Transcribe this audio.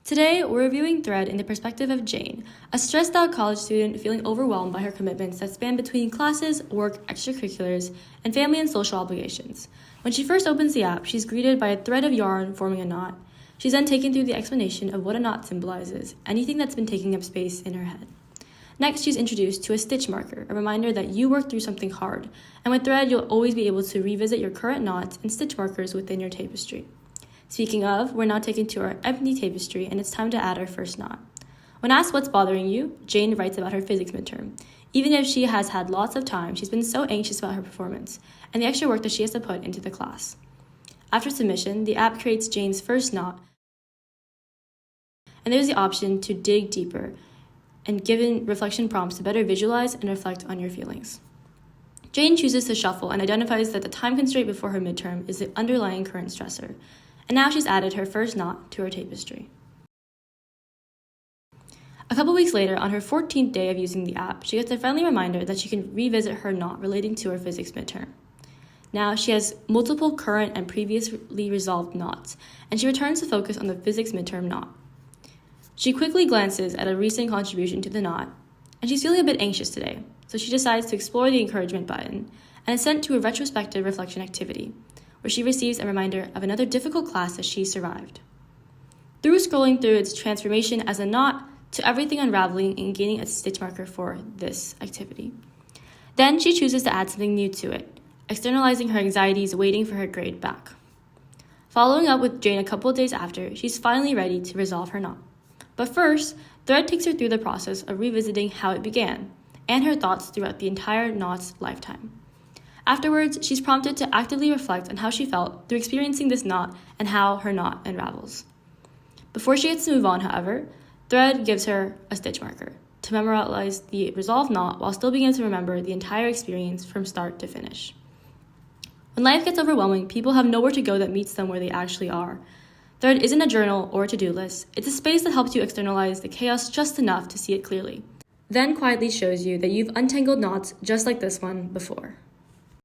Today, we're reviewing Thread in the perspective of Jane, a stressed-out college student feeling overwhelmed by her commitments that span between classes, work, extracurriculars, and family and social obligations. When she first opens the app, she's greeted by a thread of yarn forming a knot. She's then taken through the explanation of what a knot symbolizes, anything that's been taking up space in her head. Next, she's introduced to a stitch marker, a reminder that you worked through something hard, and with Thread, you'll always be able to revisit your current knots and stitch markers within your tapestry. Speaking of, we're now taken to our empty tapestry, and it's time to add our first knot. When asked what's bothering you, Jane writes about her physics midterm. Even if she has had lots of time, she's been so anxious about her performance and the extra work that she has to put into the class. After submission, the app creates Jane's first knot, and there's the option to dig deeper and given reflection prompts to better visualize and reflect on your feelings. Jane chooses to shuffle and identifies that the time constraint before her midterm is the underlying current stressor, and now she's added her first knot to her tapestry. A couple weeks later, on her 14th day of using the app, she gets a friendly reminder that she can revisit her knot relating to her physics midterm. Now she has multiple current and previously resolved knots, and she returns to focus on the physics midterm knot. She quickly glances at a recent contribution to the knot, and she's feeling a bit anxious today, so she decides to explore the encouragement button and is sent to a retrospective reflection activity, where she receives a reminder of another difficult class that she survived. Through scrolling through its transformation as a knot to everything unraveling and gaining a stitch marker for this activity. Then she chooses to add something new to it, externalizing her anxieties waiting for her grade back. Following up with Jane a couple of days after, she's finally ready to resolve her knot. But first, Thread takes her through the process of revisiting how it began and her thoughts throughout the entire knot's lifetime. Afterwards, she's prompted to actively reflect on how she felt through experiencing this knot and how her knot unravels. Before she gets to move on, however, Thread gives her a stitch marker to memorialize the resolved knot while still being able to remember the entire experience from start to finish. When life gets overwhelming, people have nowhere to go that meets them where they actually are. Thread isn't a journal or a to-do list. It's a space that helps you externalize the chaos just enough to see it clearly, then quietly shows you that you've untangled knots just like this one before.